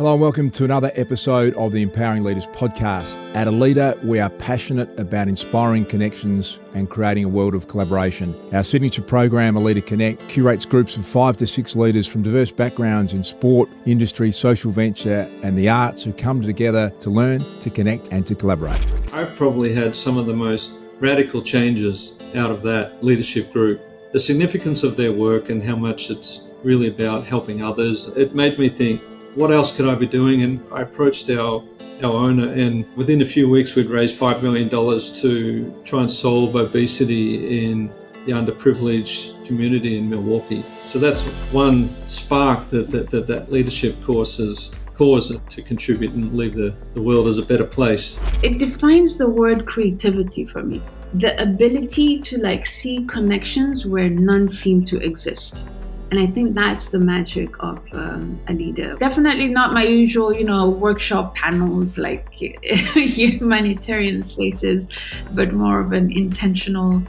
Hello and welcome to another episode of the Empowering Leaders podcast. At a Leader, we are passionate about inspiring connections and creating a world of collaboration. Our signature program, A Leader Connect, curates groups of 5 to 6 leaders from diverse backgrounds in sport, industry, social venture and the arts who come together to learn, to connect and to collaborate. I've probably had some of the most radical changes out of that leadership group. The significance of their work and how much it's really about helping others. It made me think, what else could I be doing? And I approached our owner, and within a few weeks we'd raised $5 million to try and solve obesity in the underprivileged community in Milwaukee. So that's one spark that leadership course has caused to contribute and leave the world as a better place. It defines the word creativity for me. The ability to see connections where none seem to exist. And I think that's the magic of a leader. Definitely not my usual, workshop panels like humanitarian spaces, but more of an intentional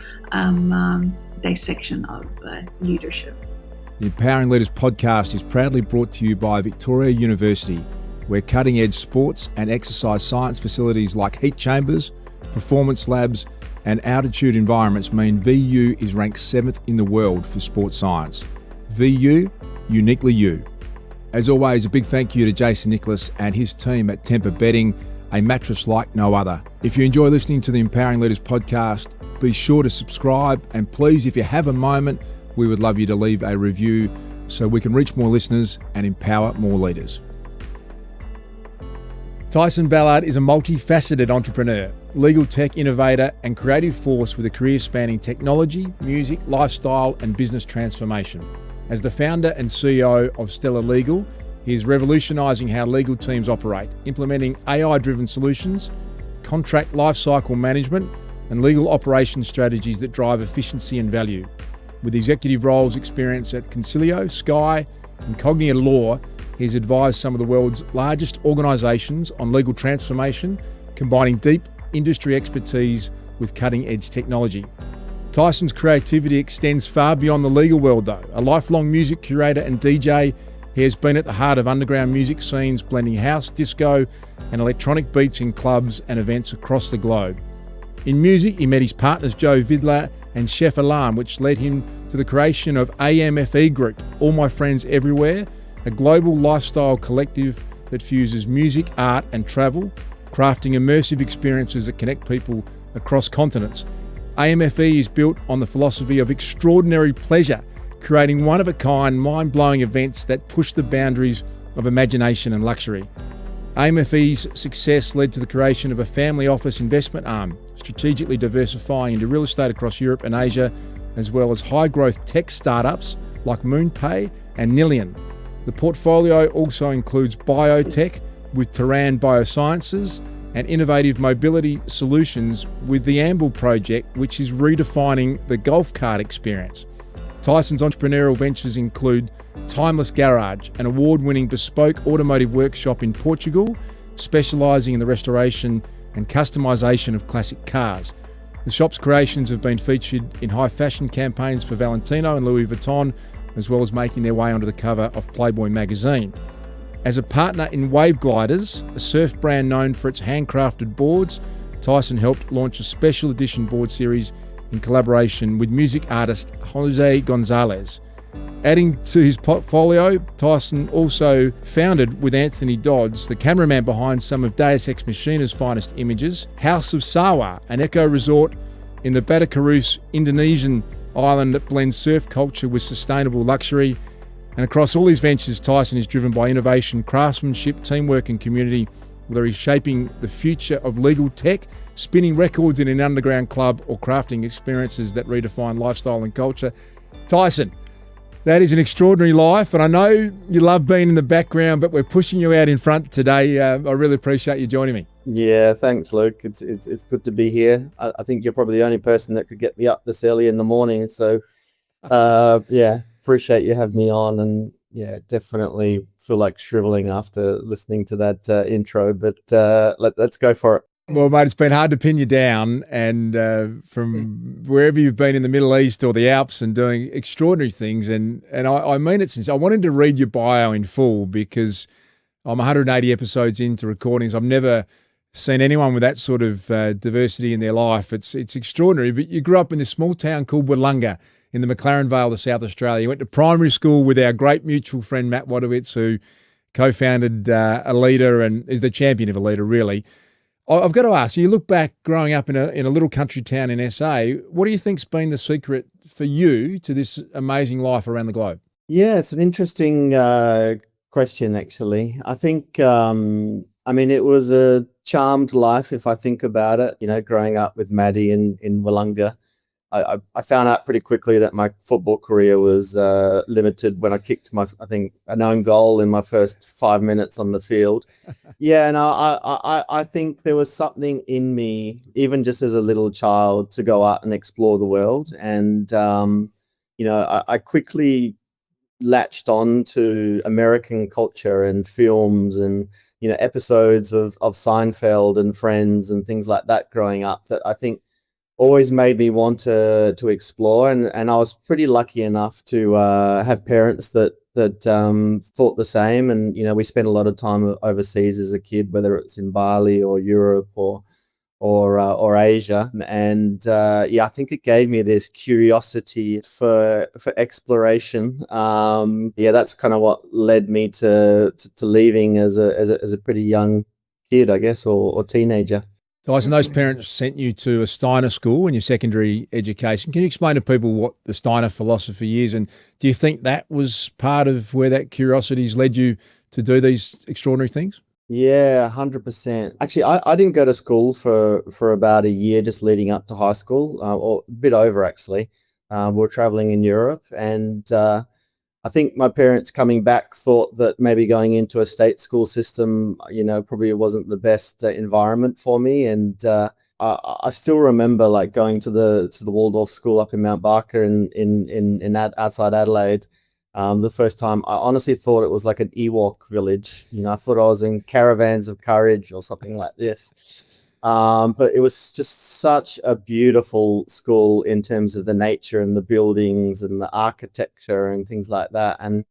dissection of leadership. The Empowering Leaders podcast is proudly brought to you by Victoria University, where cutting-edge sports and exercise science facilities like heat chambers, performance labs, and altitude environments mean VU is ranked 7th in the world for sports science. VU, uniquely you. As always, a big thank you to Jason Nicholas and his team at Tempur Bedding, a mattress like no other. If you enjoy listening to the Empowering Leaders podcast, be sure to subscribe, and please, if you have a moment, we would love you to leave a review so we can reach more listeners and empower more leaders. Tyson Ballard is a multifaceted entrepreneur, legal tech innovator and creative force with a career spanning technology, music, lifestyle and business transformation. As the founder and CEO of Stellar Legal, he is revolutionising how legal teams operate, implementing AI-driven solutions, contract lifecycle management, and legal operations strategies that drive efficiency and value. With executive roles experience at Concilio, Sky, and Cognia Law, he has advised some of the world's largest organisations on legal transformation, combining deep industry expertise with cutting-edge technology. Tyson's creativity extends far beyond the legal world though. A lifelong music curator and DJ, he has been at the heart of underground music scenes, blending house, disco and electronic beats in clubs and events across the globe. In music, he met his partners Joe Vidler and Chef Alarm, which led him to the creation of AMFE Group, All My Friends Everywhere, a global lifestyle collective that fuses music, art and travel, crafting immersive experiences that connect people across continents. AMFE is built on the philosophy of extraordinary pleasure, creating one-of-a-kind, mind-blowing events that push the boundaries of imagination and luxury. AMFE's success led to the creation of a family office investment arm, strategically diversifying into real estate across Europe and Asia, as well as high-growth tech startups like MoonPay and Nilian. The portfolio also includes biotech with Terran Biosciences and innovative mobility solutions with the Amble project, which is redefining the golf cart experience. Tyson's entrepreneurial ventures include Timeless Garage, an award-winning bespoke automotive workshop in Portugal, specialising in the restoration and customisation of classic cars. The shop's creations have been featured in high fashion campaigns for Valentino and Louis Vuitton, as well as making their way onto the cover of Playboy magazine. As a partner in Wave Gliders, a surf brand known for its handcrafted boards, Tyson helped launch a special edition board series in collaboration with music artist Jose Gonzalez. Adding to his portfolio, Tyson also founded with Anthony Dodds, the cameraman behind some of Deus Ex Machina's finest images, House of Sawa, an eco resort in the Batakarus Indonesian island that blends surf culture with sustainable luxury. And across all his ventures, Tyson is driven by innovation, craftsmanship, teamwork and community, whether he's shaping the future of legal tech, spinning records in an underground club, or crafting experiences that redefine lifestyle and culture. Tyson, that is an extraordinary life, and I know you love being in the background, but we're pushing you out in front today. I really appreciate you joining me. Yeah, thanks, Luke. It's good to be here. I think you're probably the only person that could get me up this early in the morning, so appreciate you having me on, and definitely feel like shriveling after listening to that intro, but let's go for it. Well, mate, it's been hard to pin you down, and from wherever you've been in the Middle East or the Alps and doing extraordinary things, and I mean it since I wanted to read your bio in full because I'm 180 episodes into recordings. I've never seen anyone with that sort of diversity in their life. It's extraordinary. But you grew up in this small town called Wollonga in the McLaren Vale of South Australia. You went to primary school with our great mutual friend Matt Wadowitz, who co-founded Alligator and is the champion of Alligator, really. I've got to ask, you look back growing up in a little country town in SA, what do you think's been the secret for you to this amazing life around the globe? Yeah, it's an interesting question, actually. I think, it was a charmed life, if I think about it, growing up with Maddie in Wollonga. I found out pretty quickly that my football career was limited when I kicked an own goal in my first 5 minutes on the field. Yeah, and I think there was something in me, even just as a little child, to go out and explore the world. And, I quickly latched on to American culture and films and, episodes of Seinfeld and Friends and things like that growing up that I think always made me want to explore, and I was pretty lucky enough to have parents that thought the same, and we spent a lot of time overseas as a kid, whether it's in Bali or Europe or Asia, and I think it gave me this curiosity for exploration. That's kind of what led me to leaving as a pretty young kid, I guess, or teenager. Tyson, those parents sent you to a Steiner school in your secondary education. Can you explain to people what the Steiner philosophy is? And do you think that was part of where that curiosity's led you to do these extraordinary things? Yeah, 100%. Actually, I didn't go to school for about a year just leading up to high school, or a bit over, actually. We were traveling in Europe, and I think my parents coming back thought that maybe going into a state school system, probably wasn't the best environment for me. And I still remember like going to the Waldorf school up in Mount Barker in outside Adelaide. The first time, I honestly thought it was like an Ewok village. I thought I was in Caravans of Courage or something like this. But it was just such a beautiful school in terms of the nature and the buildings and the architecture and things like that. And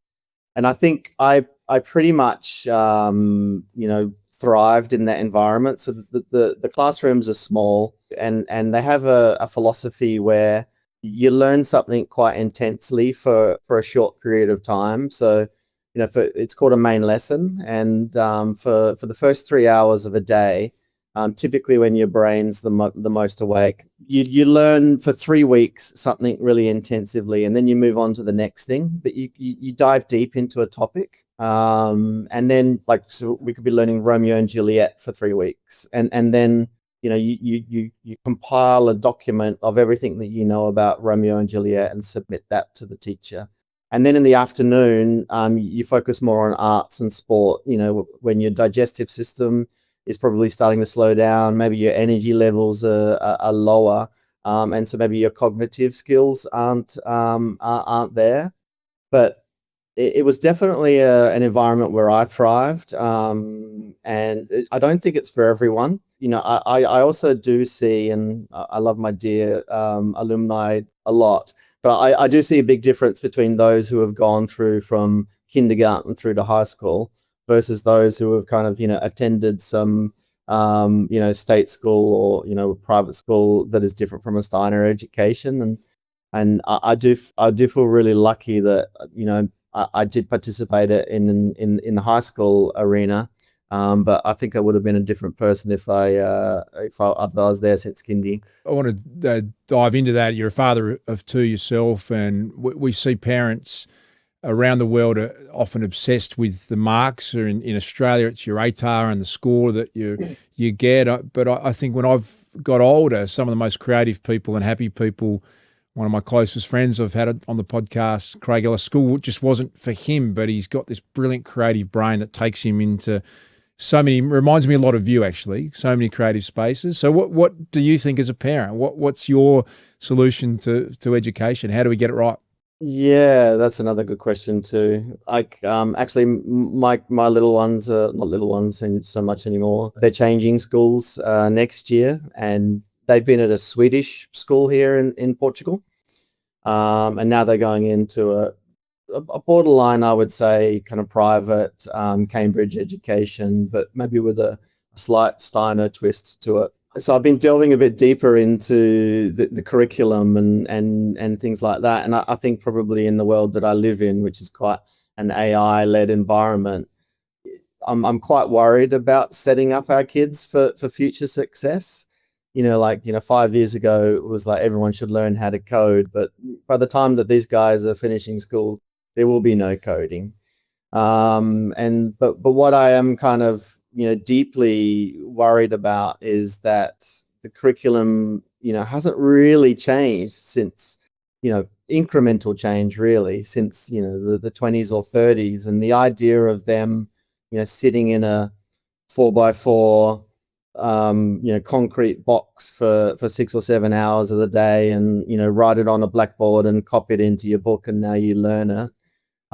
I think I pretty much, thrived in that environment. So the classrooms are small, and they have a philosophy where you learn something quite intensely for a short period of time. So, it's called a main lesson. And for the first 3 hours of a day, typically when your brain's the most awake, you learn for 3 weeks something really intensively, and then you move on to the next thing. But you dive deep into a topic, and then so we could be learning Romeo and Juliet for 3 weeks, and then you compile a document of everything that you know about Romeo and Juliet and submit that to the teacher. And then in the afternoon, you focus more on arts and sport. When your digestive system is probably starting to slow down, maybe your energy levels are lower, and so maybe your cognitive skills aren't there. But it was definitely an environment where I thrived, and I don't think it's for everyone. I also do see, and I love my dear alumni a lot, but I do see a big difference between those who have gone through from kindergarten through to high school versus those who have kind of, attended some, state school or, private school that is different from a Steiner education. And I do feel really lucky that, I did participate in the high school arena. But I think I would have been a different person if I was there since kindy. I want to dive into that. You're a father of two yourself, and we see parents around the world are often obsessed with the marks. Or in Australia, it's your ATAR and the score that you get. But I think when I've got older, some of the most creative people and happy people, one of my closest friends I've had on the podcast, Craig Ellis, school just wasn't for him, but he's got this brilliant creative brain that takes him into so many, reminds me a lot of you actually, so many creative spaces. So what do you think as a parent? What's your solution to education? How do we get it right? Yeah, that's another good question too. Actually, my little ones are not little ones so much anymore. They're changing schools next year, and they've been at a Swedish school here in Portugal, and now they're going into a borderline, I would say, kind of private Cambridge education, but maybe with a slight Steiner twist to it. So I've been delving a bit deeper into the curriculum and things like that. And I think probably in the world that I live in, which is quite an AI-led environment, I'm quite worried about setting up our kids for future success. 5 years ago, it was like everyone should learn how to code. But by the time that these guys are finishing school, there will be no coding. But what I am kind of, deeply worried about is that the curriculum, hasn't really changed since, incremental change really since, the 20s or 30s. And the idea of them, sitting in a 4x4, concrete box for 6 or 7 hours of the day and, write it on a blackboard and copy it into your book and now you learn it.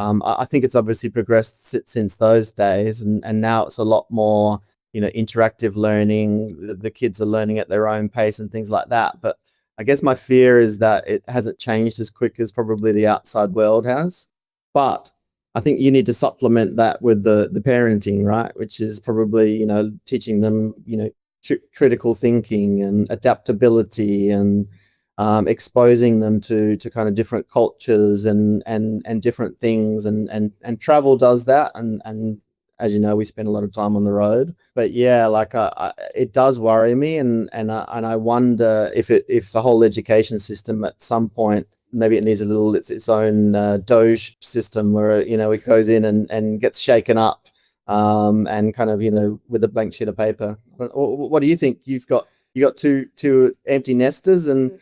I think it's obviously progressed since those days, and now it's a lot more, interactive learning. The kids are learning at their own pace and things like that. But I guess my fear is that it hasn't changed as quick as probably the outside world has. But I think you need to supplement that with the parenting, right? Which is probably, teaching them, critical thinking and adaptability and exposing them to kind of different cultures and different things, and travel does that, and as you know, we spend a lot of time on the road. But yeah, like it does worry me, and I wonder if the whole education system at some point, maybe it needs its own Doge system where it goes in and gets shaken up and kind of with a blank sheet of paper. What do you think? You got two empty nesters and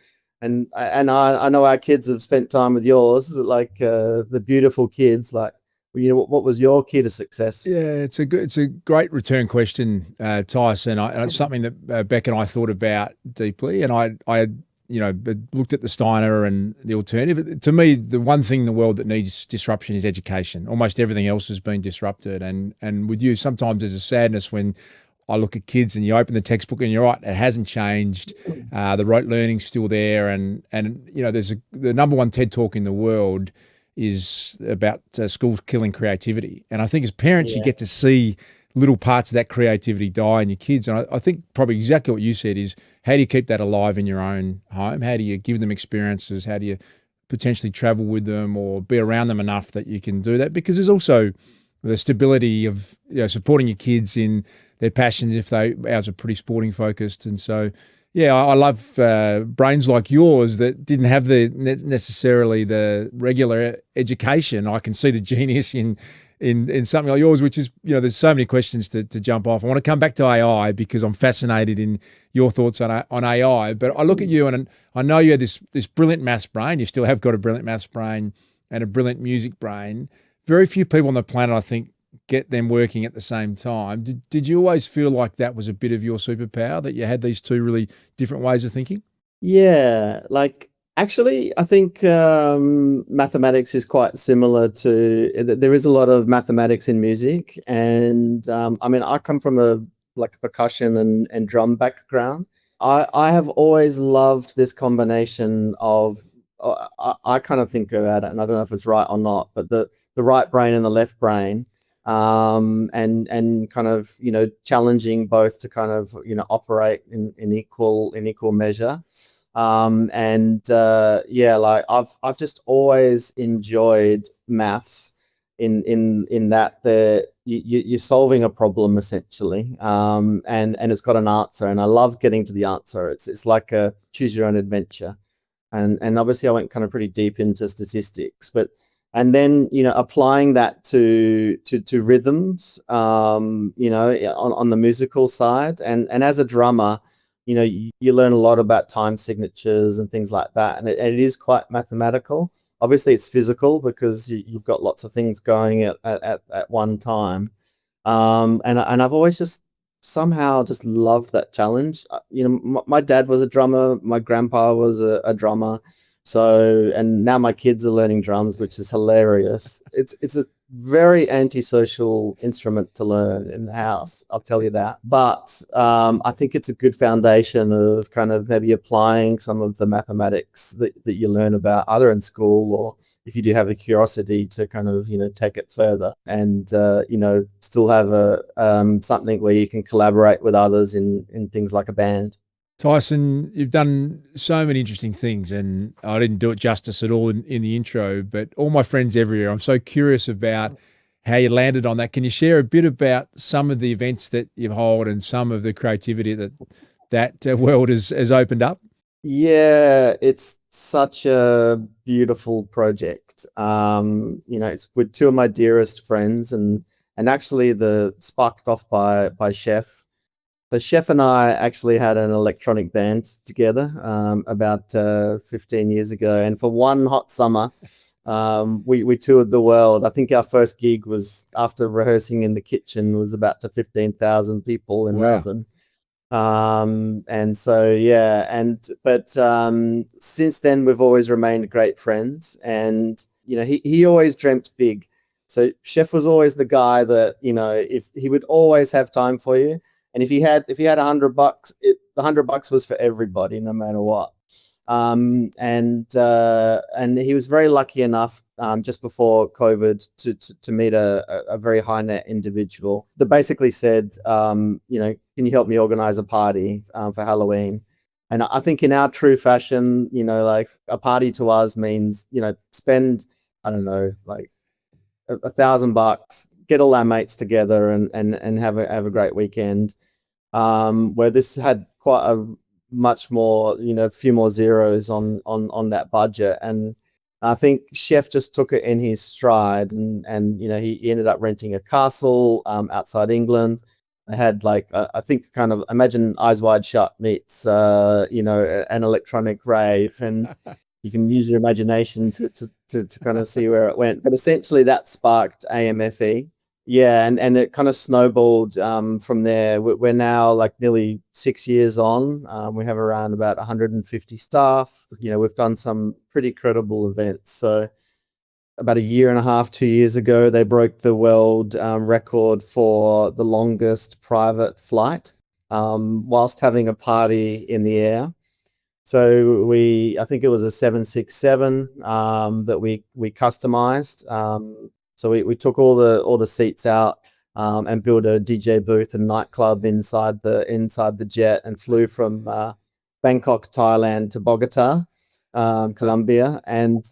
I know our kids have spent time with yours, like the beautiful kids. Like, what was your key to success? Yeah, it's a great return question, Tyson. And it's something that Beck and I thought about deeply. And I looked at the Steiner and the alternative. To me, the one thing in the world that needs disruption is education. Almost everything else has been disrupted. And with you, sometimes there's a sadness when I look at kids and you open the textbook and you're right, it hasn't changed. The rote learning's still there. And there's the number one TED talk in the world is about schools killing creativity. And I think as parents, you get to see little parts of that creativity die in your kids. And I think probably exactly what you said is, how do you keep that alive in your own home? How do you give them experiences? How do you potentially travel with them or be around them enough that you can do that? Because there's also the stability of supporting your kids in their passions if ours are pretty sporting focused. And so, yeah, I love brains like yours that didn't have necessarily the regular education. I can see the genius in something like yours, which is, there's so many questions to jump off. I want to come back to AI because I'm fascinated in your thoughts on AI. But I look at you and I know you had this brilliant maths brain. You still have got a brilliant maths brain and a brilliant music brain. Very few people on the planet, I think, get them working at the same time. Did you always feel like that was a bit of your superpower, that you had these two really different ways of thinking? Yeah, like actually, I think mathematics is quite similar to, there is a lot of mathematics in music. And I come from a percussion and drum background. I have always loved this combination of, I kind of think about it, and I don't know if it's right or not, but the right brain and the left brain, and kind of, challenging both to kind of, operate in equal measure. I've just always enjoyed maths in that you're solving a problem essentially, and it's got an answer, and I love getting to the answer. It's like a choose your own adventure, and obviously I went kind of pretty deep into statistics, and then applying that to rhythms, on the musical side, and as a drummer, you learn a lot about time signatures and things like that, and it is quite mathematical. Obviously, it's physical because you've got lots of things going at one time, and I've always just somehow just loved that challenge. My dad was a drummer, my grandpa was a drummer. So, and now my kids are learning drums, which is hilarious. It's very antisocial instrument to learn in the house, I'll tell you that. But I think it's a good foundation of kind of maybe applying some of the mathematics that you learn about either in school, or if you do have a curiosity to kind of, take it further and, still have something where you can collaborate with others in things like a band. Tyson, you've done so many interesting things, and I didn't do it justice at all in the intro, but all my friends everywhere, I'm so curious about how you landed on that. Can you share a bit about some of the events that you hold and some of the creativity that world has opened up? Yeah, it's such a beautiful project. It's with two of my dearest friends, and actually sparked off by Chef. So Chef and I actually had an electronic band together about 15 years ago. And for one hot summer, we toured the world. I think our first gig was, after rehearsing in the kitchen, was about to 15,000 people in Melbourne. And so, but since then, we've always remained great friends. And, he always dreamt big. So Chef was always the guy that, if he would always have time for you. And if he had $100, the $100 was for everybody, no matter what. And he was very lucky enough just before COVID to meet a very high net individual that basically said, can you help me organize a party for Halloween? And I think in our true fashion, like a party to us means, spend, I don't know, like $1,000, get all our mates together and have a great weekend. Where this had quite a much more, a few more zeros on that budget. And I think Chef just took it in his stride, and he ended up renting a castle outside England. They had I think kind of imagine Eyes Wide Shut meets an electronic rave, and you can use your imagination to kind of see where it went. But essentially that sparked AMFE. Yeah, and it kind of snowballed from there. We're now nearly 6 years on. We have around about 150 staff. We've done some pretty credible events. So about a year and a half, 2 years ago, they broke the world record for the longest private flight whilst having a party in the air. So I think it was a 767 that we customized. So we took all the seats out and built a DJ booth and nightclub inside the jet, and flew from Bangkok, Thailand to Bogota, Colombia. And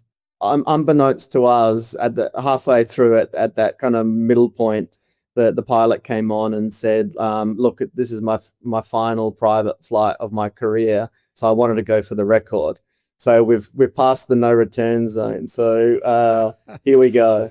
unbeknownst to us, halfway through it, at that kind of middle point, the pilot came on and said, "Look, this is my final private flight of my career, so I wanted to go for the record." So we've passed the no return zone. So here we go.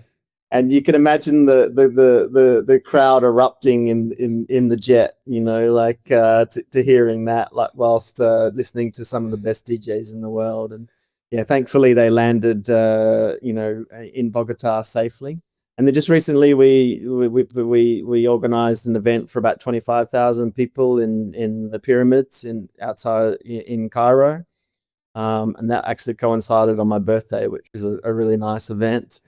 And you can imagine the crowd erupting in the jet, to hearing that, whilst listening to some of the best DJs in the world. And yeah, thankfully they landed, in Bogota safely. And then just recently we organized an event for about 25,000 people in the pyramids outside in Cairo. And that actually coincided on my birthday, which was a really nice event.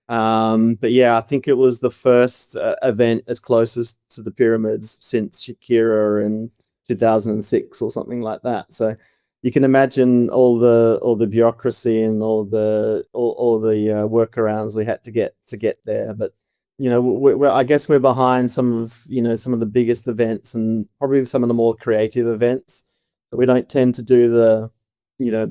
But yeah, I think it was the first event as closest to the pyramids since Shakira in 2006 or something like that. So you can imagine all the bureaucracy and all the workarounds we had to get there. But I guess we're behind some of the biggest events and probably some of the more creative events. So we don't tend to do the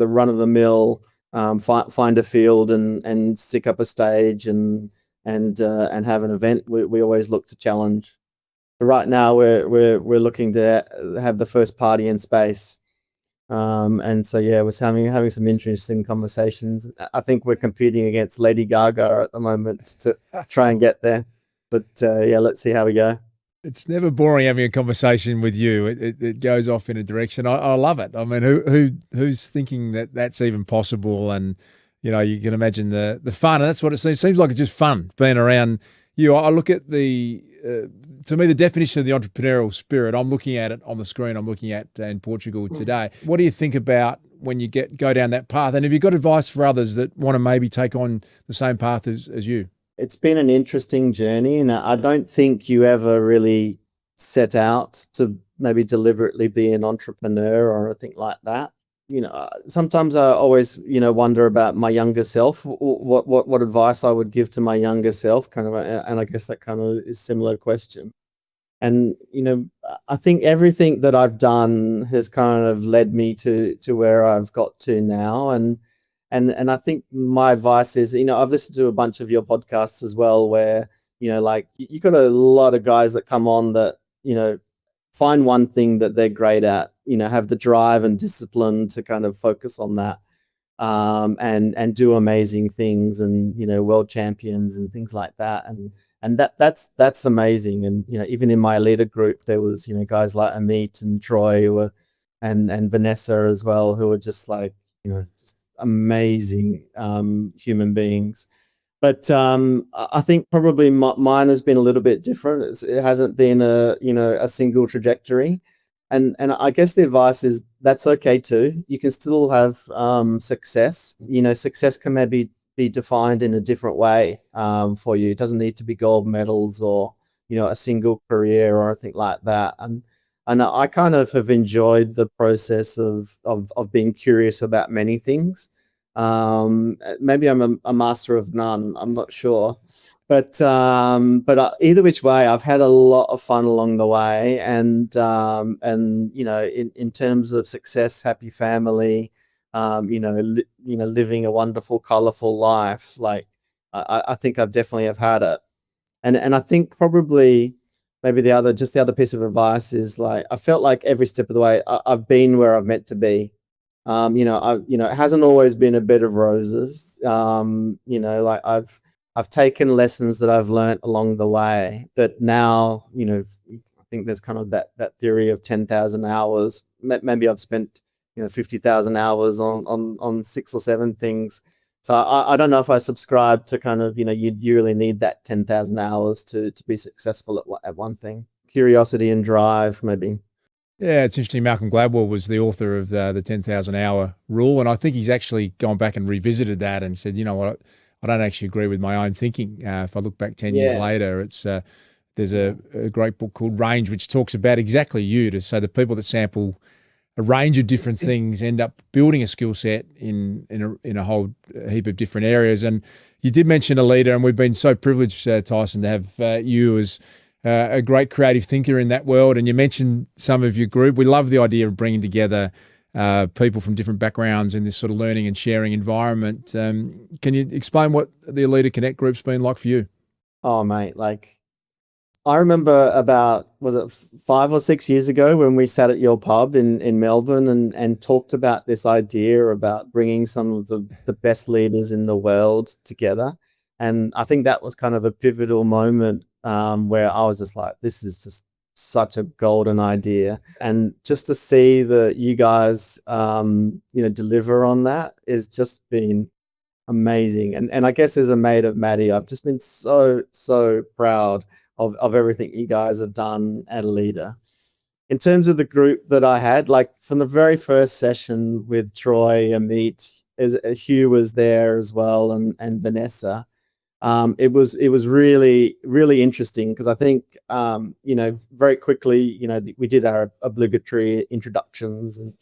run of the mill. Find a field and stick up a stage and have an event. We always look to challenge. But right now we're looking to have the first party in space, and so yeah, we're having some interesting conversations. I think we're competing against Lady Gaga at the moment to try and get there. But yeah, let's see how we go. It's never boring having a conversation with you. It goes off in a direction. I love it. I mean, who's thinking that that's even possible? And you can imagine the fun. And that's what it seems. It seems like it's just fun being around you. I look at to me, the definition of the entrepreneurial spirit. I'm looking at it on the screen. I'm looking at in Portugal today. What do you think about when you go down that path? And have you got advice for others that want to maybe take on the same path as you? it's been an interesting journey, and I don't think you ever really set out to maybe deliberately be an entrepreneur or anything like that. Sometimes I always, wonder about my younger self, what advice I would give to my younger self, kind of, and I guess that kind of is a similar question. And, I think everything that I've done has kind of led me to where I've got to now. And I think my advice is, I've listened to a bunch of your podcasts as well, where, like you got a lot of guys that come on that, find one thing that they're great at, have the drive and discipline to kind of focus on that, and do amazing things, and, world champions and things like that. And that's amazing. And, even in my leader group, there was, guys like Amit and Troy who were, and Vanessa as well, who were just like, just amazing human beings. But I think probably mine has been a little bit different. It hasn't been a single trajectory, and I guess the advice is that's okay too. You can still have success. Success can maybe be defined in a different way for you. It doesn't need to be gold medals or a single career or anything like that. And I kind of have enjoyed the process of being curious about many things. Maybe I'm a master of none, I'm not sure, but either which way, I've had a lot of fun along the way. And in terms of success, happy family, living a wonderful, colorful life, like I think I definitely have had it. And I think probably maybe the other piece of advice is, like, I felt like every step of the way I've been where I've meant to be. It hasn't always been a bed of roses. Like I've taken lessons that I've learned along the way that now, I think there's kind of that theory of 10,000 hours. Maybe I've spent, 50,000 hours on 6 or 7 things. So I don't know if I subscribe to kind of, you really need that 10,000 hours to be successful at one thing. Curiosity and drive, maybe. Yeah, it's interesting. Malcolm Gladwell was the author of the 10,000 hour rule. And I think he's actually gone back and revisited that and said, you know what, I don't actually agree with my own thinking. If I look back 10 years later, it's there's a great book called Range, which talks about exactly so the people that sample a range of different things end up building a skill set in a whole heap of different areas. And you did mention a leader, and we've been so privileged, Tyson, to have you as a great creative thinker in that world. And you mentioned some of your group. We love the idea of bringing together people from different backgrounds in this sort of learning and sharing environment. Can you explain what the Leader Connect group's been like for you? Oh, mate, like I remember about, was it 5 or 6 years ago when we sat at your pub in Melbourne and talked about this idea about bringing some of the best leaders in the world together. And I think that was kind of a pivotal moment where I was just like, this is just such a golden idea. And just to see that you guys, deliver on that has just been amazing. And I guess as a mate of Maddie, I've just been so, so proud of everything you guys have done at a Leader. In terms of the group that I had, like from the very first session with Troy, Amit, Hugh was there as well, and Vanessa. It was really, really interesting because I think, very quickly, we did our obligatory introductions and,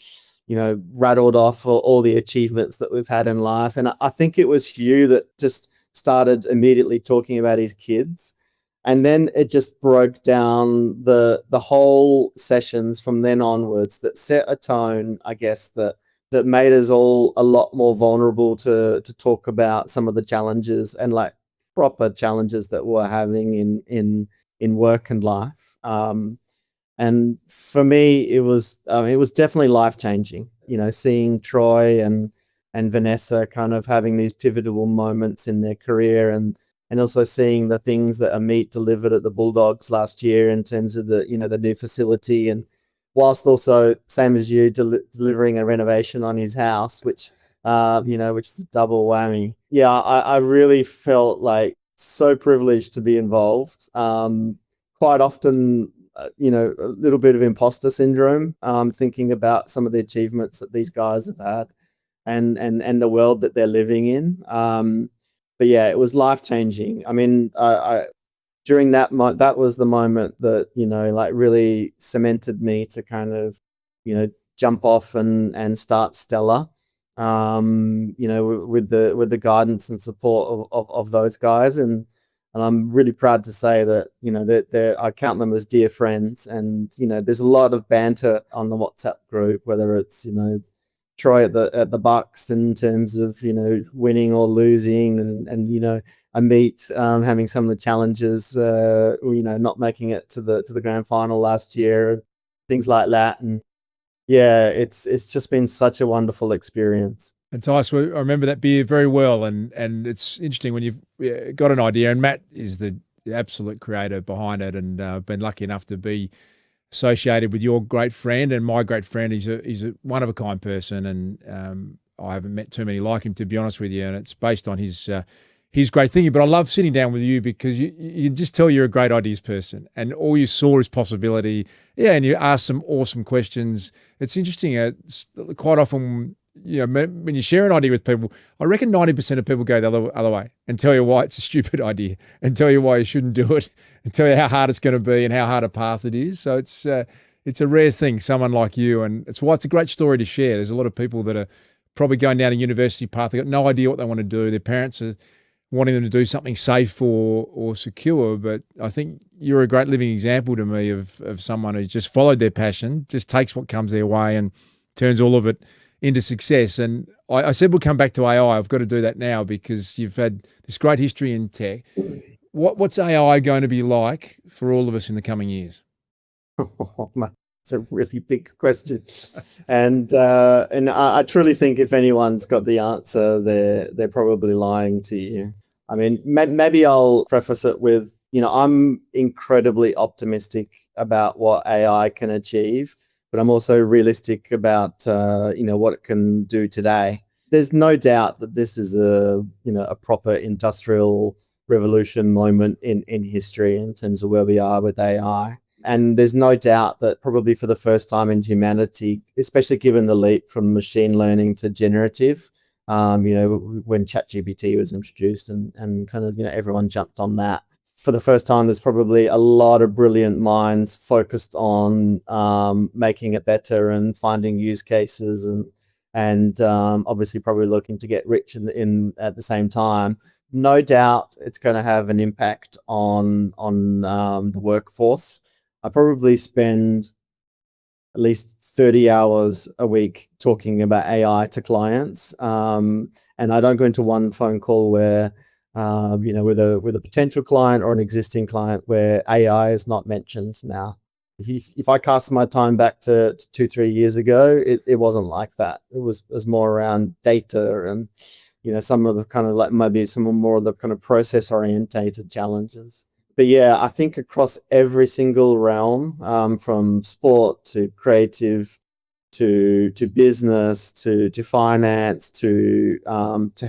rattled off all the achievements that we've had in life. And I think it was Hugh that just started immediately talking about his kids. And then it just broke down the whole sessions from then onwards that set a tone, I guess, that made us all a lot more vulnerable to talk about some of the challenges and like proper challenges that we're having in work and life. And for me, it was definitely life-changing, seeing Troy and Vanessa kind of having these pivotal moments in their career, and also seeing the things that Amit delivered at the Bulldogs last year in terms of the new facility, and whilst also, same as you, delivering a renovation on his house, which is a double whammy. Yeah, I really felt like so privileged to be involved. Quite often, a little bit of imposter syndrome, thinking about some of the achievements that these guys have had and the world that they're living in. but yeah, it was life changing. I mean, I during that was the moment that, like really cemented me to kind of, jump off and start Stellar. With the guidance and support of those guys, and I'm really proud to say that, that I count them as dear friends. And there's a lot of banter on the WhatsApp group, whether it's Troy at the Bucks in terms of winning or losing, and I meet having some of the challenges, not making it to the grand final last year, things like that. And yeah, it's just been such a wonderful experience. And Tyson, I remember that beer very well, and it's interesting when you've got an idea, and Matt is the absolute creator behind it, and I've been lucky enough to be associated with your great friend and my great friend. He's a one of a kind person, and I haven't met too many like him, to be honest with you, and it's based on his great thinking. But I love sitting down with you because you can just tell you're a great ideas person, and all you saw is possibility. Yeah, and you ask some awesome questions. It's interesting. Quite often, when you share an idea with people, I reckon 90% of people go the other way and tell you why it's a stupid idea, and tell you why you shouldn't do it, and tell you how hard it's going to be and how hard a path it is. So it's a rare thing, someone like you, and it's why it's a great story to share. There's a lot of people that are probably going down a university path. They've got no idea what they want to do. Their parents are wanting them to do something safe or secure, but I think you're a great living example to me of someone who just followed their passion, just takes what comes their way and turns all of it into success. And I said we'll come back to AI. I've got to do that now because you've had this great history in tech. What's AI going to be like for all of us in the coming years? It's a really big question, and I truly think if anyone's got the answer, they're probably lying to you. I mean, maybe I'll preface it with, I'm incredibly optimistic about what AI can achieve, but I'm also realistic about what it can do today. There's no doubt that this is a proper industrial revolution moment in history in terms of where we are with AI. And there's no doubt that probably for the first time in humanity, especially given the leap from machine learning to generative, when ChatGPT was introduced and kind of, everyone jumped on that. For the first time, there's probably a lot of brilliant minds focused on making it better and finding use cases and obviously probably looking to get rich in at the same time. No doubt it's going to have an impact on the workforce. I probably spend at least 30 hours a week talking about AI to clients. And I don't go into one phone call where, with a potential client or an existing client where AI is not mentioned now. If I cast my time back to 2-3 years ago, it wasn't like that. It was more around data and, some of the kind of like maybe some more of the kind of process orientated challenges. But yeah, I think across every single realm, from sport to creative, to business, to finance, to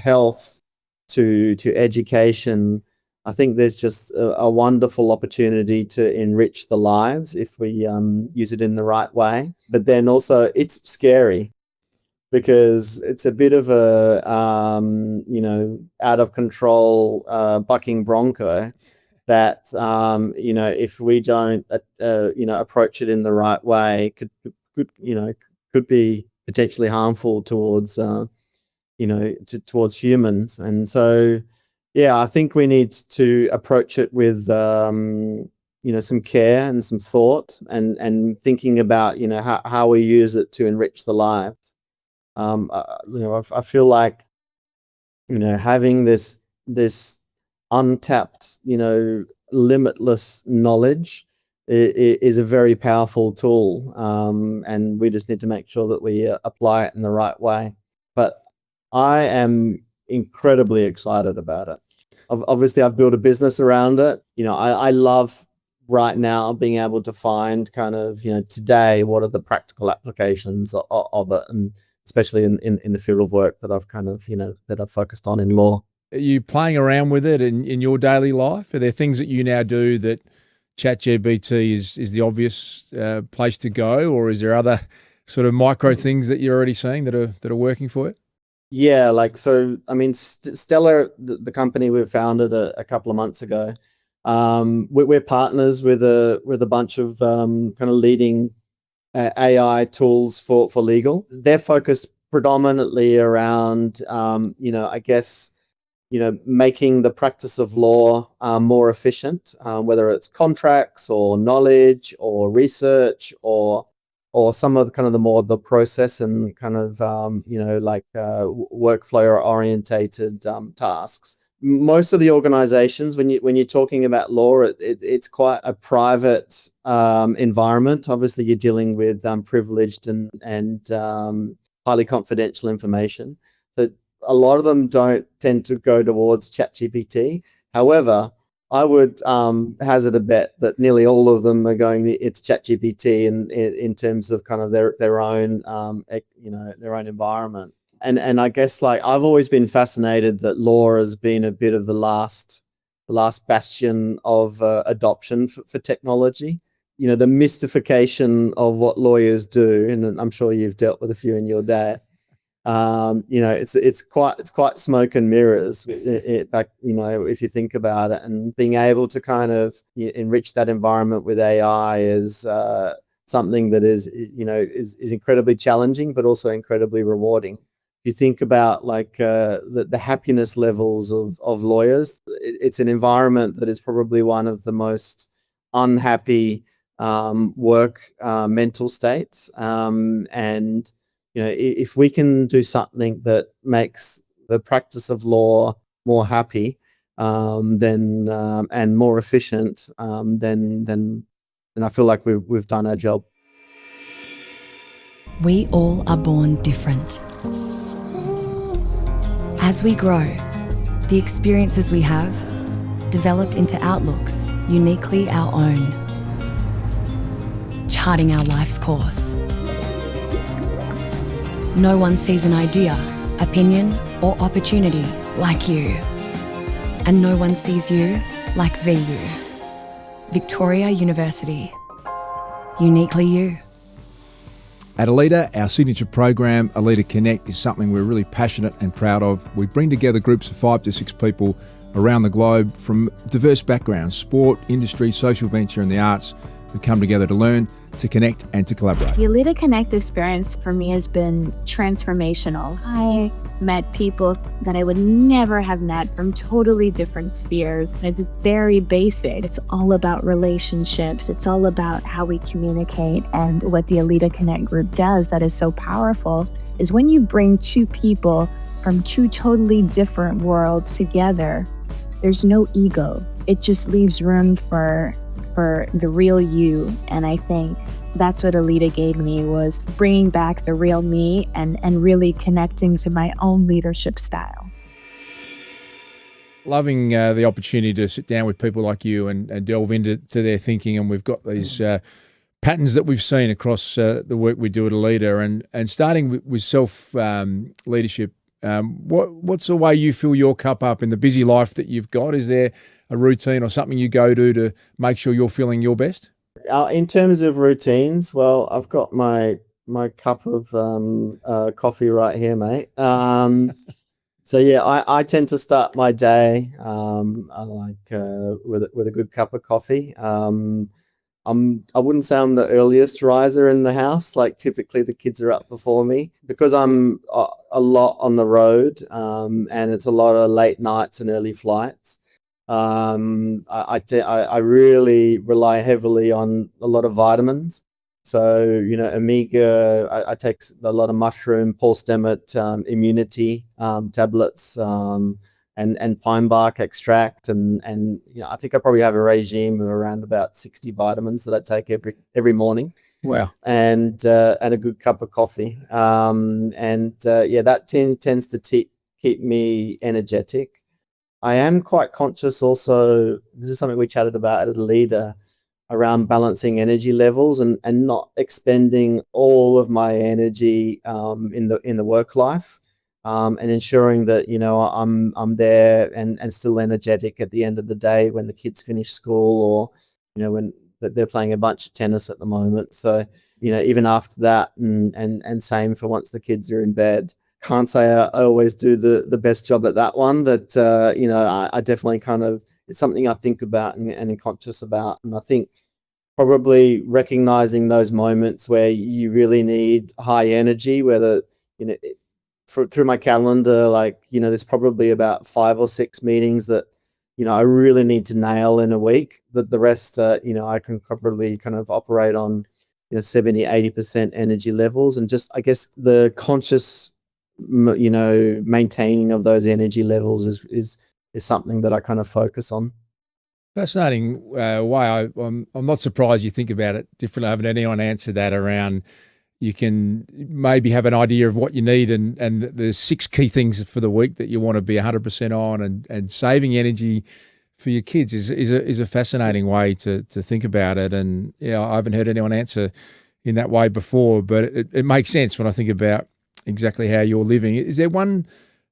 health, to education, I think there's just a wonderful opportunity to enrich the lives if we use it in the right way. But then also it's scary because it's a bit of a out of control bucking bronco. That if we don't approach it in the right way, could be potentially harmful towards towards humans. And so yeah, I think we need to approach it with some care and some thought and thinking about how we use it to enrich the lives. I feel like having this untapped, limitless knowledge is a very powerful tool. And we just need to make sure that we apply it in the right way. But I am incredibly excited about it. Obviously, I've built a business around it. I love right now being able to find kind of, today, what are the practical applications of it, and especially in the field of work that I've kind of, that I've focused on in law. Are you playing around with it in your daily life? Are there things that you now do that ChatGPT is the obvious place to go, or is there other sort of micro things that you're already seeing that are working for you? Yeah, like, so, I mean, Stellar, the company we founded a couple of months ago, we're partners with a bunch of kind of leading AI tools for legal. They're focused predominantly around, I guess, making the practice of law more efficient, whether it's contracts or knowledge or research or some of the kind of the process and kind of workflow orientated tasks. Most of the organizations, when you're talking about law, it's quite a private environment. Obviously, you're dealing with privileged and highly confidential information. So a lot of them don't tend to go towards ChatGPT. However, I would hazard a bet that nearly all of them are going. It's ChatGPT in terms of kind of their own their own environment. And I guess, like, I've always been fascinated that law has been a bit of the last bastion of adoption for technology. The mystification of what lawyers do, and I'm sure you've dealt with a few in your day. It's quite smoke and mirrors. If you think about it, and being able to kind of enrich that environment with AI is something that is incredibly challenging, but also incredibly rewarding. If you think about the happiness levels of lawyers, it's an environment that is probably one of the most unhappy work mental states, and if we can do something that makes the practice of law more happy, then and more efficient, then I feel like we've done our job. We all are born different. As we grow, the experiences we have develop into outlooks uniquely our own, charting our life's course. No one sees an idea, opinion, or opportunity like you. And no one sees you like VU. Victoria University. Uniquely you. At Alita, our signature program, Alita Connect, is something we're really passionate and proud of. We bring together groups of 5 to 6 people around the globe from diverse backgrounds, sport, industry, social venture, and the arts, who come together to learn, to connect, and to collaborate. The Alita Connect experience for me has been transformational. I met people that I would never have met from totally different spheres. It's very basic. It's all about relationships. It's all about how we communicate. And what the Alita Connect group does that is so powerful is when you bring 2 people from 2 totally different worlds together, there's no ego. It just leaves room for the real you. And I think that's what Alita gave me, was bringing back the real me and really connecting to my own leadership style. Loving the opportunity to sit down with people like you and delve into their thinking. And we've got these patterns that we've seen across the work we do at Alita, and starting with self-leadership. What's the way you fill your cup up in the busy life that you've got? Is there a routine or something you go to make sure you're feeling your best? In terms of routines, well, I've got my cup of coffee right here, mate. So yeah, I tend to start my day with a good cup of coffee. I wouldn't say I'm the earliest riser in the house. Like, typically the kids are up before me because I'm a lot on the road, and it's a lot of late nights and early flights. I really rely heavily on a lot of vitamins. So, omega, I take a lot of mushroom, Paul Stammet immunity tablets, and pine bark extract, and I think I probably have a regime of around about 60 vitamins that I take every morning. Wow. And a good cup of coffee. That tends to keep me energetic. I am quite conscious also, this is something we chatted about at Alita, around balancing energy levels and not expending all of my energy in the work life, and ensuring that I'm there and still energetic at the end of the day when the kids finish school, or when they're playing a bunch of tennis at the moment. So even after that, and same for once the kids are in bed, can't say I always do the best job at that one, but I definitely kind of, it's something I think about and am conscious about. And I think probably recognizing those moments where you really need high energy, whether, through my calendar, there's probably about 5 or 6 meetings that, I really need to nail in a week. The rest, I can probably kind of operate on, 70, 80% energy levels. And just, I guess, the conscious, maintaining of those energy levels is something that I kind of focus on. Fascinating way. I'm not surprised you think about it differently. I haven't had anyone answer that around. You can maybe have an idea of what you need, and there's 6 key things for the week that you want to be 100% on, and saving energy for your kids is a fascinating way to think about it. And I haven't heard anyone answer in that way before, but it makes sense when I think about exactly how you're living. Is there one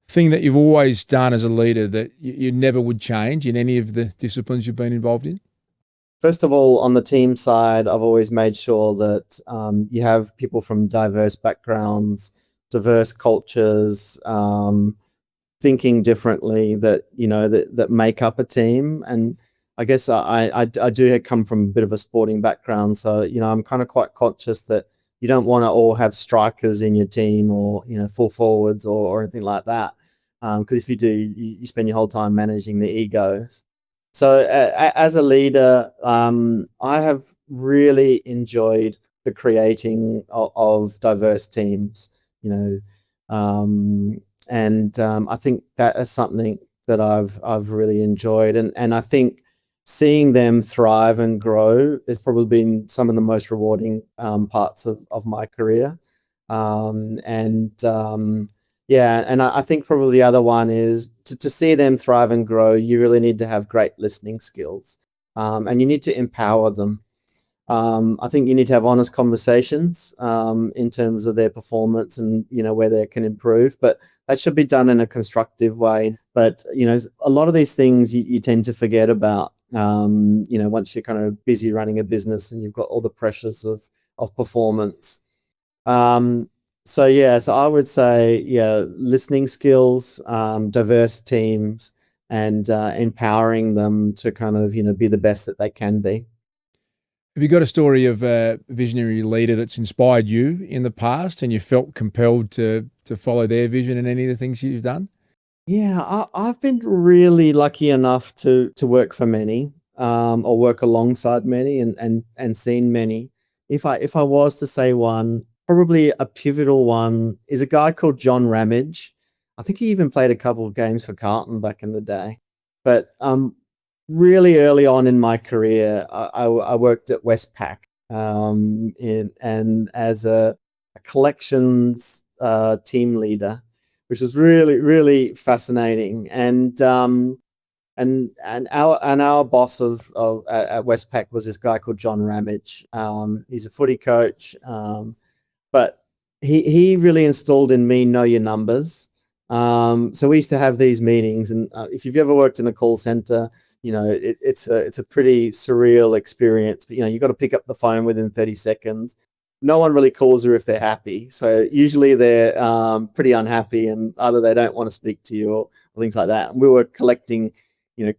thing that you've always done as a leader that you never would change in any of the disciplines you've been involved in? First of all, on the team side, I've always made sure that you have people from diverse backgrounds, diverse cultures, thinking differently, that make up a team. And I guess I do come from a bit of a sporting background, so I'm kind of quite conscious that you don't want to all have strikers in your team, or full forwards or anything like that, because if you do, you spend your whole time managing the egos. So as a leader, I have really enjoyed the creating of diverse teams, and I think that is something that I've really enjoyed, and I think seeing them thrive and grow has probably been some of the most rewarding parts of my career. And I think probably the other one is to see them thrive and grow, you really need to have great listening skills, and you need to empower them. I think you need to have honest conversations in terms of their performance and, where they can improve, but that should be done in a constructive way. But, a lot of these things you tend to forget about, once you're kind of busy running a business and you've got all the pressures of performance. So I would say, listening skills, diverse teams, and empowering them to kind of, be the best that they can be. Have you got a story of a visionary leader that's inspired you in the past and you felt compelled to follow their vision in any of the things you've done? Yeah, I've been really lucky enough to work for many, or work alongside many and seen many. If I was to say one, probably a pivotal one is a guy called John Ramage. I think he even played a couple of games for Carlton back in the day. But really early on in my career, I worked at Westpac and as a collections team leader, which was really, really fascinating. And our boss at Westpac was this guy called John Ramage. He's a footy coach, but he really installed in me know your numbers. So we used to have these meetings, and if you've ever worked in a call center, it's a pretty surreal experience. But you got to pick up the phone within 30 seconds. No one really calls her if they're happy. So usually they're pretty unhappy, and either they don't want to speak to you or things like that. And we were collecting,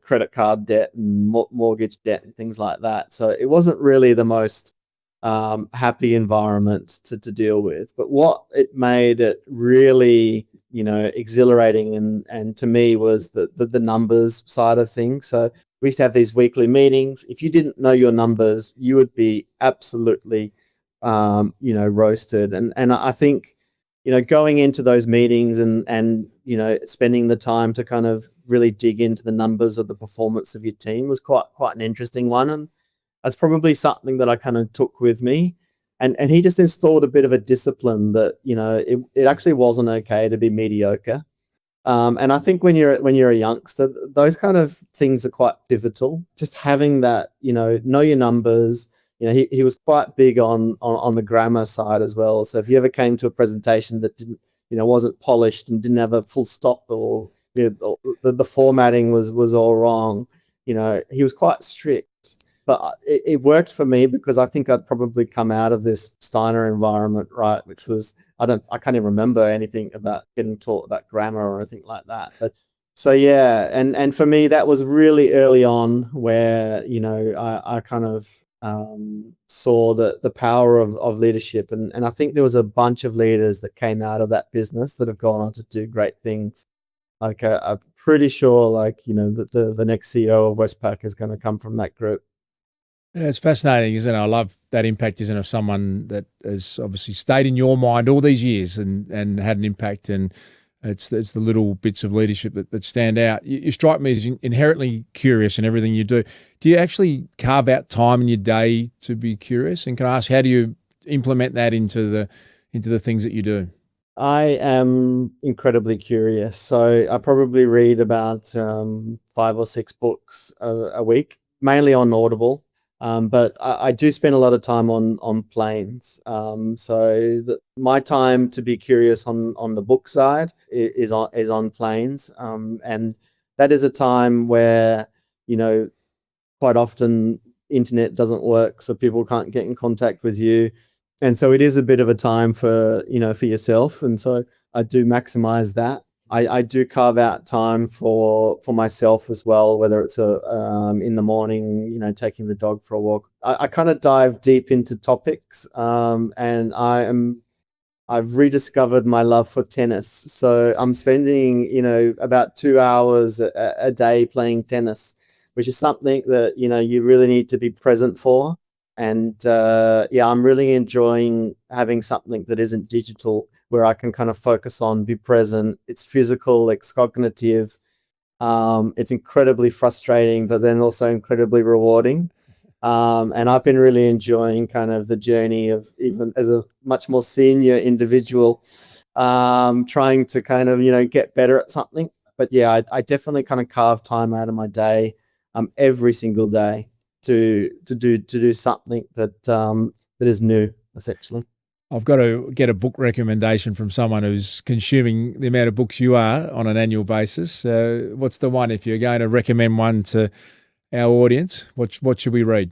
credit card debt and mortgage debt and things like that. So it wasn't really the most happy environment to deal with. But what it made it really, exhilarating and to me was the numbers side of things. So we used to have these weekly meetings. If you didn't know your numbers, you would be absolutely roasted. And I think, going into those meetings and spending the time to kind of really dig into the numbers of the performance of your team was quite an interesting one. And that's probably something that I kind of took with me. And he just installed a bit of a discipline that, it actually wasn't okay to be mediocre. And I think when you're a youngster, those kind of things are quite pivotal. Just having that, know your numbers. He was quite big on the grammar side as well. So if you ever came to a presentation that didn't, wasn't polished and didn't have a full stop, or the formatting was all wrong, he was quite strict. but it worked for me because I think I'd probably come out of this Steiner environment, right, which was I can't even remember anything about getting taught about grammar or anything like that. But so yeah, and for me that was really early on where I kind of saw the power of leadership, and I think there was a bunch of leaders that came out of that business that have gone on to do great things. Like I'm pretty sure, that the next CEO of Westpac is going to come from that group. Yeah, it's fascinating, isn't it? I love that impact, isn't it, of someone that has obviously stayed in your mind all these years and had an impact, and it's the little bits of leadership that stand out. You strike me as inherently curious in everything you do. Do you actually carve out time in your day to be curious? And can I ask, how do you implement that into the things that you do? I am incredibly curious. So I probably read about 5 or 6 books a week, mainly on Audible. But I do spend a lot of time on planes. My time to be curious on the book side is on planes. And that is a time where, quite often internet doesn't work, so people can't get in contact with you. And so it is a bit of a time for yourself. And so I do maximize that. I do carve out time for myself as well, whether it's in the morning, taking the dog for a walk. I kind of dive deep into topics, and I've rediscovered my love for tennis. So I'm spending, about 2 hours a day playing tennis, which is something that, you really need to be present for. And I'm really enjoying having something that isn't digital, where I can kind of focus on, be present. It's physical, it's cognitive. It's incredibly frustrating, but then also incredibly rewarding. And I've been really enjoying kind of the journey of, even as a much more senior individual, trying to kind of, get better at something. But yeah, I definitely kind of carve time out of my day, every single day to do something that is new, essentially. I've got to get a book recommendation from someone who's consuming the amount of books you are on an annual basis. What's the one, if you're going to recommend one to our audience, what should we read?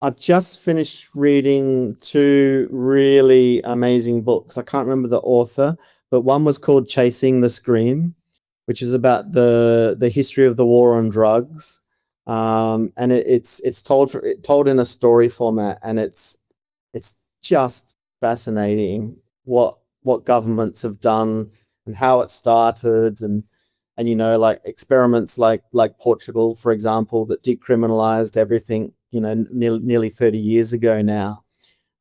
I've just finished reading 2 really amazing books. I can't remember the author, but one was called Chasing the Scream, which is about the history of the war on drugs. And it's told in a story format, and it's just fascinating what governments have done and how it started, and like experiments like Portugal, for example, that decriminalized everything nearly 30 years ago now,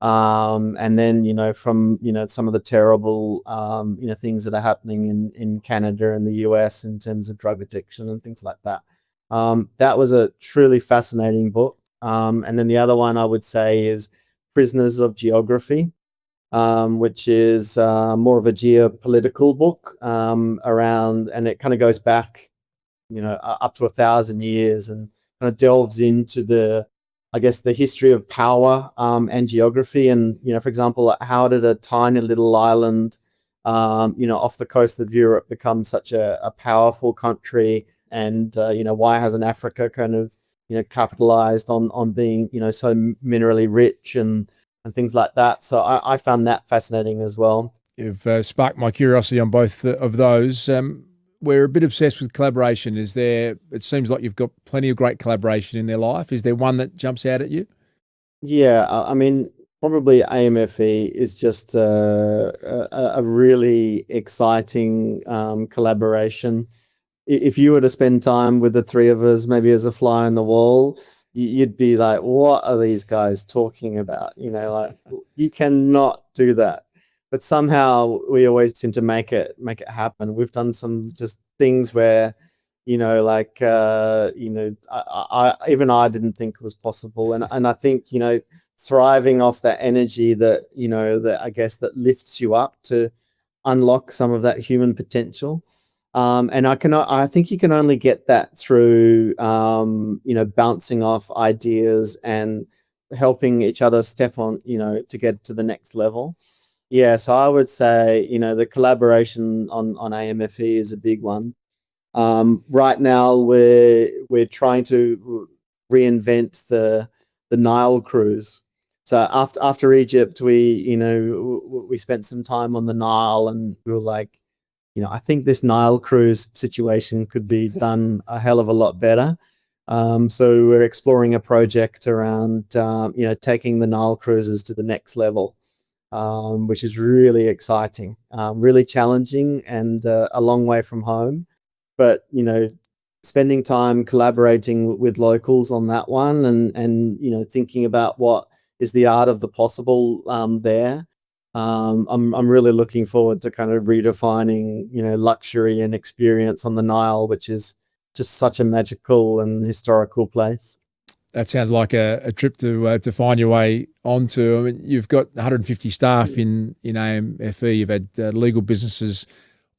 and then from some of the terrible things that are happening in Canada and the US in terms of drug addiction and things like that. That was a truly fascinating book. And then the other one I would say is Prisoners of Geography, which is more of a geopolitical book around, and it kind of goes back, up to 1,000 years, and kind of delves into the history of power and geography. And, for example, how did a tiny little island, off the coast of Europe become such a powerful country? And, why hasn't Africa kind of, capitalized on being, so minerally rich and things like that. So I found that fascinating as well. You've sparked my curiosity on both of those. We're a bit obsessed with collaboration. It seems like you've got plenty of great collaboration in their life. Is there one that jumps out at you? Yeah, I mean, probably AMFE is just a really exciting collaboration. If you were to spend time with the 3 of us, maybe as a fly on the wall, you'd be like, what are these guys talking about? You cannot do that. But somehow we always seem to make it happen. We've done some just things where, I even I didn't think it was possible. And I think, thriving off that energy that, that I guess that lifts you up to unlock some of that human potential. And I think you can only get that through, bouncing off ideas and helping each other step on, to get to the next level. Yeah. So I would say, the collaboration on AMFE is a big one. Right now we're trying to reinvent the the Nile cruise. So after Egypt, we spent some time on the Nile, and we were like, I think this Nile cruise situation could be done a hell of a lot better. So we're exploring a project around, taking the Nile cruises to the next level, which is really exciting, really challenging, and a long way from home. But, spending time collaborating with locals on that one, and thinking about what is the art of the possible there. I'm really looking forward to kind of redefining, luxury and experience on the Nile, which is just such a magical and historical place. That sounds like a trip to find your way onto. I mean, you've got 150 staff in AMFE. You've had legal businesses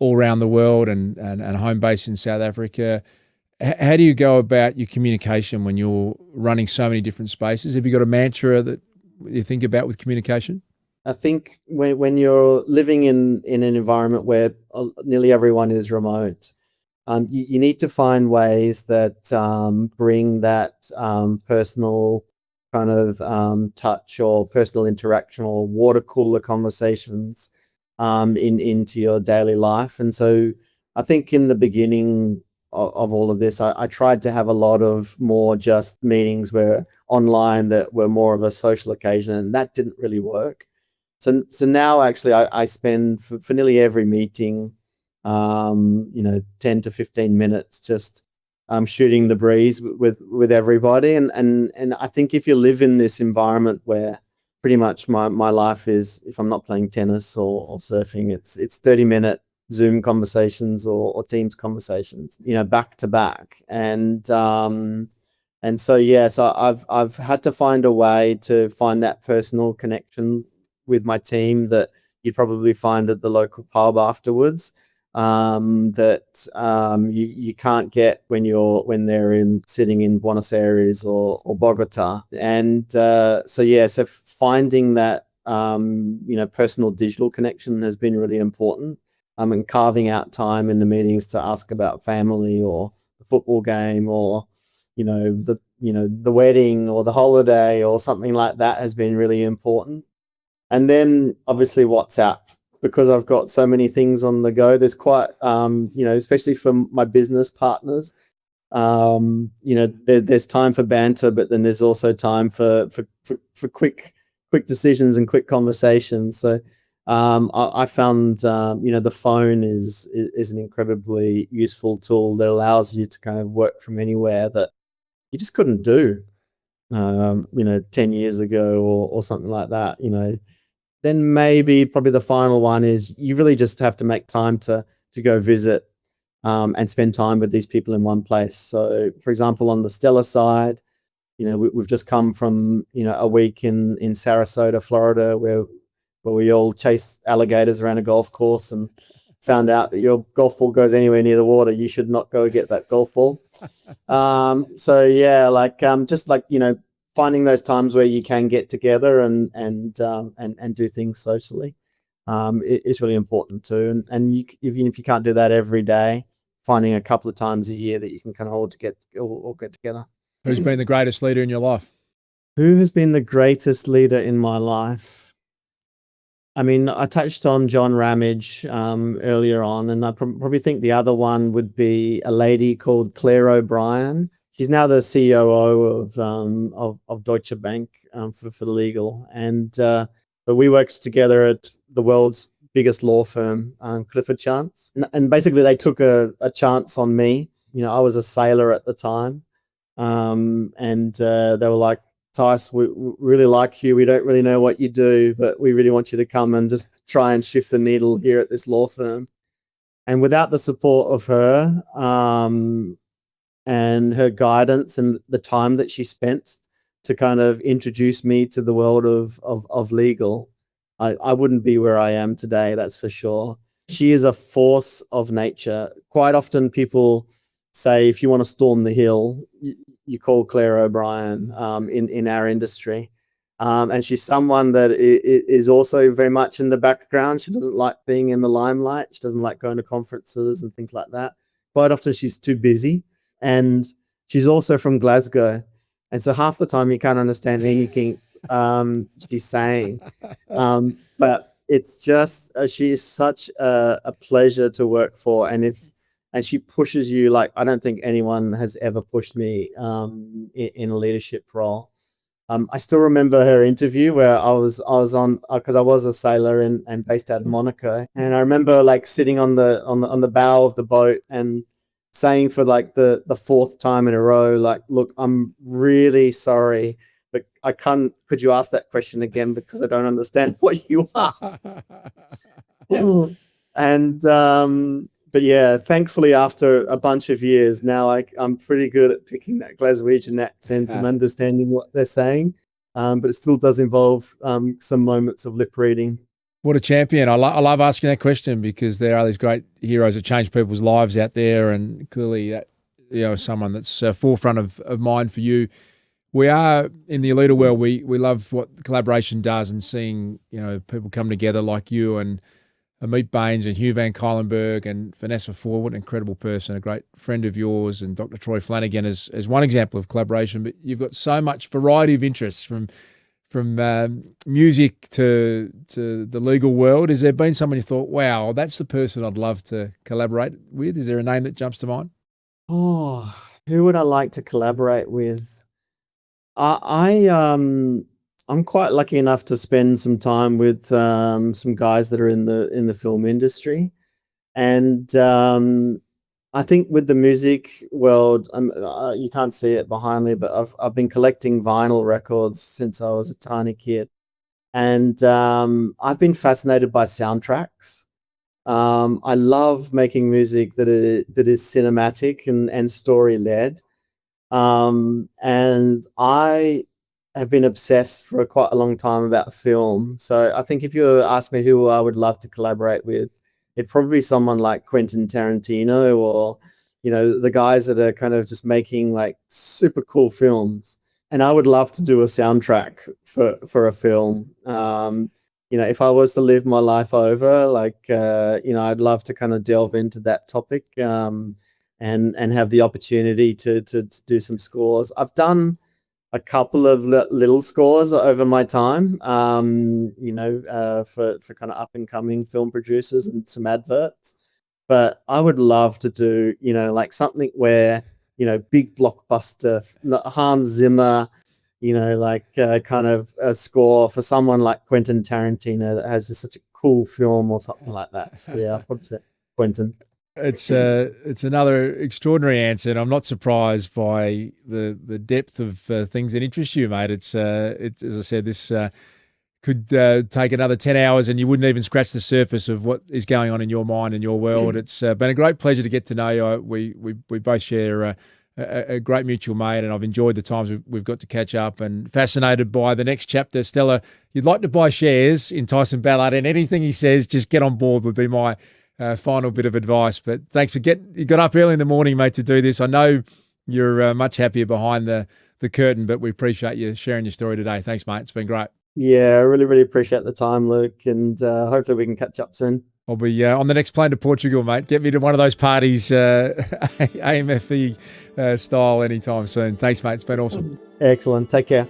all around the world and home base in South Africa. How do you go about your communication when you're running so many different spaces? Have you got a mantra that you think about with communication? I think when you're living in an environment where nearly everyone is remote, you need to find ways that bring that personal kind of touch or personal interaction or water cooler conversations into your daily life. And so I think in the beginning of all of this, I tried to have a lot of more just meetings where online that were more of a social occasion, and that didn't really work. So now actually I spend for nearly every meeting, 10 to 15 minutes just shooting the breeze with everybody. And I think if you live in this environment where pretty much my life is, if I'm not playing tennis or surfing, it's 30-minute Zoom conversations or Teams conversations, back to back. And so I've had to find a way to find that personal connection with my team that you'd probably find at the local pub afterwards, that you can't get when they're sitting in Buenos Aires or Bogota. And so finding that personal digital connection has been really important. And carving out time in the meetings to ask about family or the football game or the wedding or the holiday or something like that has been really important. And then obviously WhatsApp, because I've got so many things on the go. There's quite, especially for my business partners, there's time for banter, but then there's also time for quick decisions and quick conversations. So I found, the phone is an incredibly useful tool that allows you to kind of work from anywhere that you just couldn't do, 10 years ago or something like that, Then probably the final one is you really just have to make time to go visit and spend time with these people in one place. So, for example, on the Stella side, we've just come from, a week in Sarasota, Florida, where we all chased alligators around a golf course and found out that your golf ball goes anywhere near the water, you should not go get that golf ball. Finding those times where you can get together and do things socially is really important too. And even if you can't do that every day, finding a couple of times a year that you can kind of all get together. Who's been the greatest leader in your life? Who has been the greatest leader in my life? I mean, I touched on John Ramage earlier on, and I probably think the other one would be a lady called Claire O'Brien. She's now the COO of Deutsche Bank for legal, but we worked together at the world's biggest law firm, Clifford Chance, and basically they took a chance on me. I was a sailor at the time, and they were like, "Tyce, we really like you. We don't really know what you do, but we really want you to come and just try and shift the needle here at this law firm." And without the support of her, and her guidance and the time that she spent to kind of introduce me to the world of legal, I wouldn't be where I am today, that's for sure. She is a force of nature. Quite often people say, if you want to storm the hill, you call Claire O'Brien in our industry. And she's someone that is also very much in the background. She doesn't like being in the limelight. She doesn't like going to conferences and things like that. Quite often she's too busy. And she's also from Glasgow. And so half the time you can't understand anything she's saying. But it's just, she is such a pleasure to work for. And she pushes you like I don't think anyone has ever pushed me in a leadership role. I still remember her interview where I was on, because I was a sailor and based out of Monaco, and I remember like sitting on the bow of the boat and saying for like the fourth time in a row, like, look, I'm really sorry, but I can't. Could you ask that question again, because I don't understand what you asked. And but yeah, thankfully after a bunch of years now, I'm pretty good at picking that Glaswegian accent and understanding what they're saying. But it still does involve some moments of lip reading. What a champion. I love asking that question, because there are these great heroes that change people's lives out there, and clearly that, someone that's forefront of mind for you. We are in the Alita world. We love what collaboration does, and seeing people come together like you and Amit Baines and Hugh Van Cuylenberg and Vanessa Ford. What an incredible person, a great friend of yours, and Dr. Troy Flanagan as one example of collaboration. But you've got so much variety of interests, from music to the legal world. Has there been someone you thought, wow, that's the person I'd love to collaborate with? Is there a name that jumps to mind? Oh, who would I like to collaborate with? I'm quite lucky enough to spend some time with some guys that are in the film industry, and I think with the music world, you can't see it behind me, but I've been collecting vinyl records since I was a tiny kid, and I've been fascinated by soundtracks. I love making music that is cinematic and story led, and I have been obsessed for quite a long time about film. So I think if you ask me who I would love to collaborate with, it'd probably be someone like Quentin Tarantino, or the guys that are kind of just making like super cool films. And I would love to do a soundtrack for a film. If I was to live my life over, like I'd love to kind of delve into that topic and have the opportunity to do some scores. I've done a couple of little scores over my time, for kind of up and coming film producers and some adverts. But I would love to do, like something where, big blockbuster, Hans Zimmer, kind of a score for someone like Quentin Tarantino that has just such a cool film or something like that. So yeah, I'd probably say Quentin. It's another extraordinary answer, and I'm not surprised by the depth of things that interest you, mate. It's as I said, this could take another 10 hours, and you wouldn't even scratch the surface of what is going on in your mind and your world. It's been a great pleasure to get to know you. We both share a great mutual mate, and I've enjoyed the times we've got to catch up, and fascinated by the next chapter. Stella, you'd like to buy shares in Tyson Ballard, and anything he says, just get on board would be my final bit of advice. But thanks for you got up early in the morning, mate, to do this. I know you're much happier behind the curtain, but we appreciate you sharing your story today. Thanks, mate. It's been great. Yeah, I really, really appreciate the time, Luke, and hopefully we can catch up soon. I'll be on the next plane to Portugal, mate. Get me to one of those parties, AMFE style anytime soon. Thanks, mate. It's been awesome. Excellent. Take care.